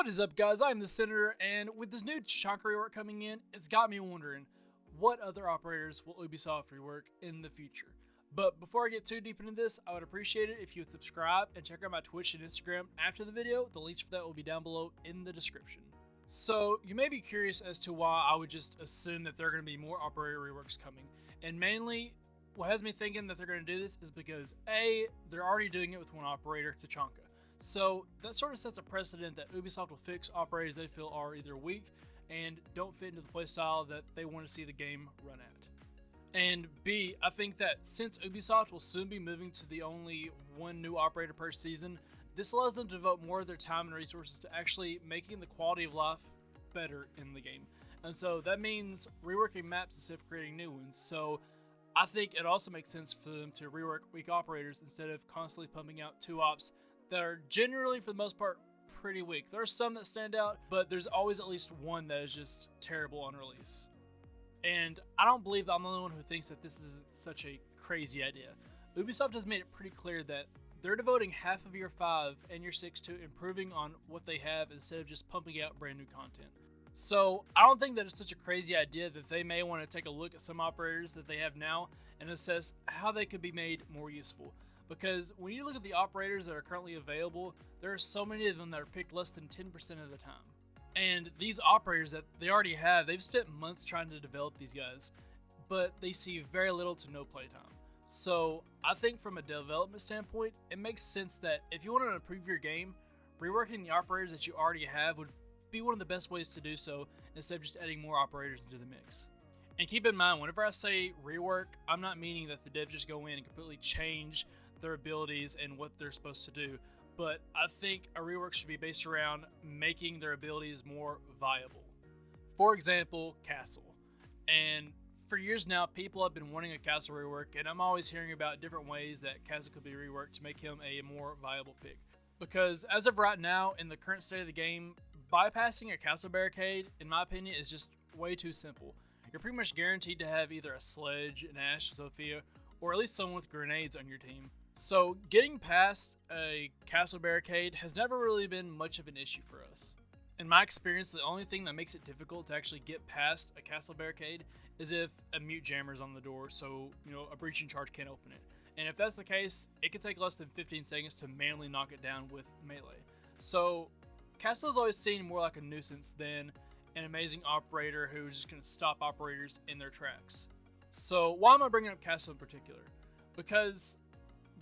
What is up, guys? I'm the Senator, and with this new Tachanka rework coming in, it's got me wondering, what other operators will Ubisoft rework in the future? But before I get too deep into this, I would appreciate it if you would subscribe and check out my Twitch and Instagram after the video. The links for that will be down below in the description. So, you may be curious as to why I would just assume that there are going to be more operator reworks coming. And mainly, what has me thinking that they're going to do this is because A, they're already doing it with one operator, Tachanka. So that sort of sets a precedent that Ubisoft will fix operators they feel are either weak and don't fit into the playstyle that they want to see the game run at. And B, I think that since Ubisoft will soon be moving to the only one new operator per season, this allows them to devote more of their time and resources to actually making the quality of life better in the game. And so that means reworking maps instead of creating new ones. So I think it also makes sense for them to rework weak operators instead of constantly pumping out two ops that are generally, for the most part, pretty weak. There are some that stand out, but there's always at least one that is just terrible on release. And I don't believe that I'm the only one who thinks that this is such a crazy idea. Ubisoft has made it pretty clear that they're devoting half of year 5 and year 6 to improving on what they have instead of just pumping out brand new content. So I don't think that it's such a crazy idea that they may want to take a look at some operators that they have now and assess how they could be made more useful. Because when you look at the operators that are currently available, there are so many of them that are picked less than 10% of the time. And these operators that they already have, they've spent months trying to develop these guys, but they see very little to no playtime. So I think from a development standpoint, it makes sense that if you want to improve your game, reworking the operators that you already have would be one of the best ways to do so instead of just adding more operators into the mix. And keep in mind, whenever I say rework, I'm not meaning that the devs just go in and completely change their abilities and what they're supposed to do, but I think a rework should be based around making their abilities more viable. For example, Castle. And for years now, people have been wanting a Castle rework, and I'm always hearing about different ways that Castle could be reworked to make him a more viable pick. Because as of right now, in the current state of the game, bypassing a Castle barricade, in my opinion, is just way too simple. You're pretty much guaranteed to have either a Sledge, an Ashe, Sophia, or at least someone with grenades on your team. So getting past a Castle barricade has never really been much of an issue for us. In my experience, the only thing that makes it difficult to actually get past a Castle barricade is if a mute jammer's on the door, so a breaching charge can't open it. And if that's the case, it could take less than 15 seconds to manually knock it down with melee. So Castle's always seen more like a nuisance than an amazing operator who's just going to stop operators in their tracks. So why am I bringing up Castle in particular? Because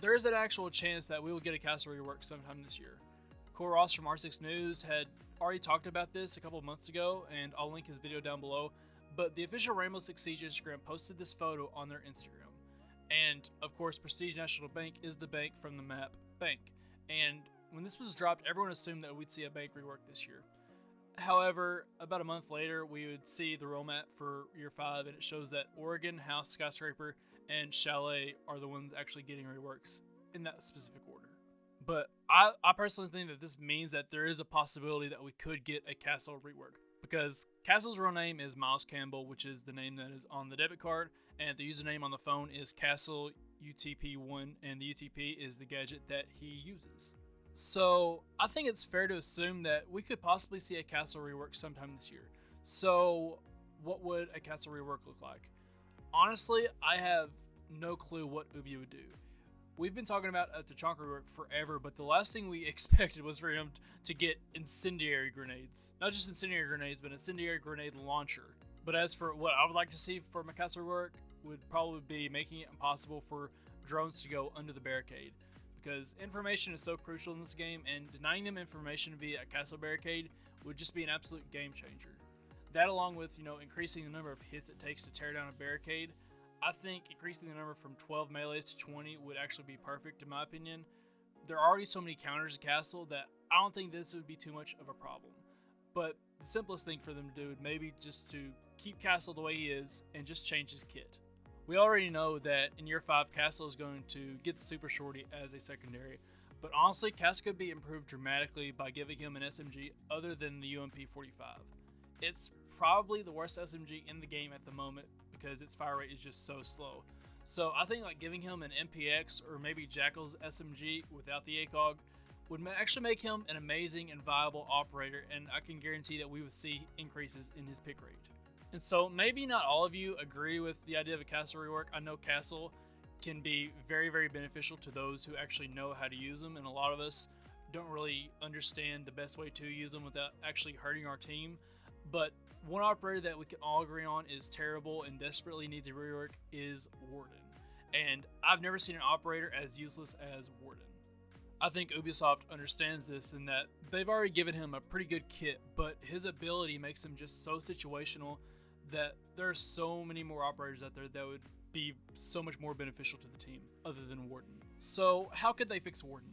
there is an actual chance that we will get a Castle rework sometime this year. Cole Ross from R6 News had already talked about this a couple of months ago, and I'll link his video down below, but the official Rainbow Six Siege Instagram posted this photo on their Instagram. And, of course, Prestige National Bank is the bank from the map Bank. And when this was dropped, everyone assumed that we'd see a bank rework this year. However, about a month later, we would see the role map for year 5, and it shows that Oregon, House, Skyscraper, and Chalet are the ones actually getting reworks in that specific order. But I personally think that this means that there is a possibility that we could get a Castle rework, because Castle's real name is Miles Campbell, which is the name that is on the debit card, and the username on the phone is Castle UTP1, and the UTP is the gadget that he uses. So I think it's fair to assume that we could possibly see a Castle rework sometime this year. So what would a Castle rework look like? Honestly, I have no clue what Ubi would do. We've been talking about a Tachanka rework forever, but the last thing we expected was for him to get incendiary grenades. Not just incendiary grenades, but incendiary grenade launcher. But as for what I would like to see from a Castle rework, would probably be making it impossible for drones to go under the barricade. Because information is so crucial in this game, and denying them information via a Castle barricade would just be an absolute game changer. That, along with increasing the number of hits it takes to tear down a barricade, I think increasing the number from 12 melees to 20 would actually be perfect in my opinion. There are already so many counters to Castle that I don't think this would be too much of a problem. But the simplest thing for them to do would maybe just to keep Castle the way he is and just change his kit. We already know that in year 5, Castle is going to get the Super Shorty as a secondary, but honestly, Castle could be improved dramatically by giving him an SMG other than the UMP-45. It's probably the worst SMG in the game at the moment because its fire rate is just so slow. So I think giving him an MPX or maybe Jackal's SMG without the ACOG would actually make him an amazing and viable operator, and I can guarantee that we would see increases in his pick rate. And so maybe not all of you agree with the idea of a castle rework. I know castle can be very, very beneficial to those who actually know how to use them, and a lot of us don't really understand the best way to use them without actually hurting our team. But one operator that we can all agree on is terrible and desperately needs a rework is Warden. And I've never seen an operator as useless as Warden. I think Ubisoft understands this in that they've already given him a pretty good kit, but his ability makes him just so situational that there are so many more operators out there that would be so much more beneficial to the team other than Warden. So how could they fix Warden?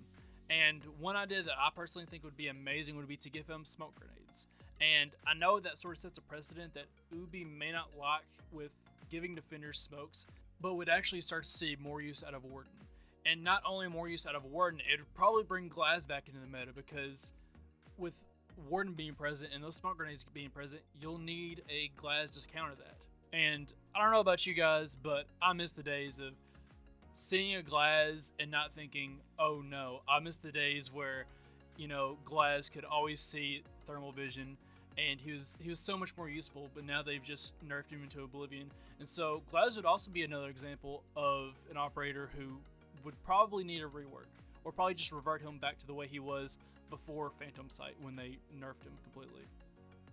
And one idea that I personally think would be amazing would be to give him smoke grenades. And I know that sort of sets a precedent that Ubi may not like with giving defenders smokes, but would actually start to see more use out of Warden. And not only more use out of Warden, it would probably bring Glass back into the meta, because with Warden being present and those smoke grenades being present, you'll need a Glass to counter that. And I don't know about you guys, but I miss the days of seeing a Glass and not thinking, oh no. I miss the days where, you know, Glass could always see thermal vision, and he was so much more useful, but now they've just nerfed him into oblivion. And so Glass would also be another example of an operator who would probably need a rework, or probably just revert him back to the way he was before Phantom Sight when they nerfed him completely.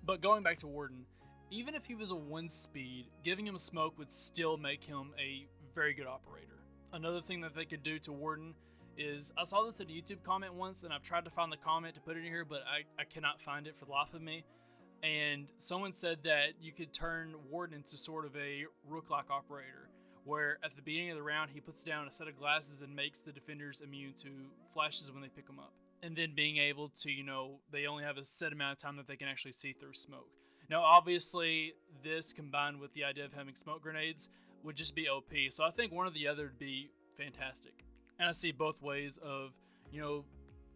But going back to Warden, even if he was a 1 speed, giving him a smoke would still make him a very good operator. Another thing that they could do to Warden is, I saw this in a YouTube comment once, and I've tried to find the comment to put it in here, but I cannot find it for the life of me. And someone said that you could turn Warden into sort of a rook-like operator, where at the beginning of the round he puts down a set of glasses and makes the defenders immune to flashes when they pick them up. And then being able to, you know, they only have a set amount of time that they can actually see through smoke. Now obviously this combined with the idea of having smoke grenades would just be OP, so I think one or the other would be fantastic. And I see both ways of, you know,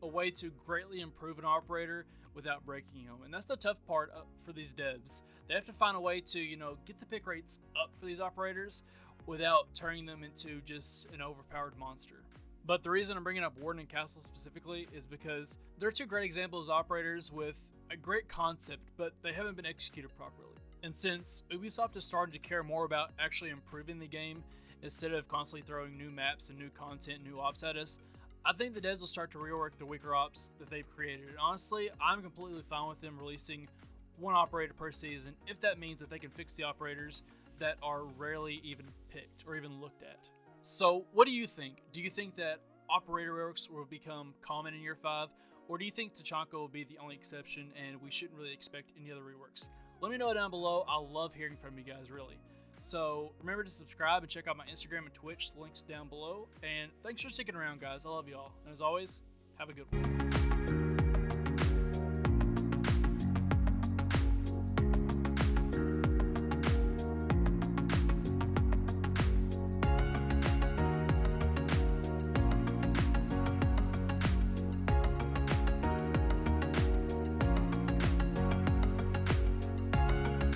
a way to greatly improve an operator without breaking him. And that's the tough part for these devs. They have to find a way to, you know, get the pick rates up for these operators without turning them into just an overpowered monster. But the reason I'm bringing up Warden and Castle specifically is because they're two great examples of operators with a great concept, but they haven't been executed properly. And since Ubisoft is starting to care more about actually improving the game instead of constantly throwing new maps and new content, new ops at us, I think the devs will start to rework the weaker ops that they've created. And honestly, I'm completely fine with them releasing one operator per season if that means that they can fix the operators that are rarely even picked or even looked at. So what do you think? Do you think that operator reworks will become common in year 5? Or do you think Tachanka will be the only exception and we shouldn't really expect any other reworks? Let me know down below. I love hearing from you guys, really. So remember to subscribe and check out my Instagram and Twitch. The link's down below. And thanks for sticking around, guys. I love y'all. And as always, have a good one.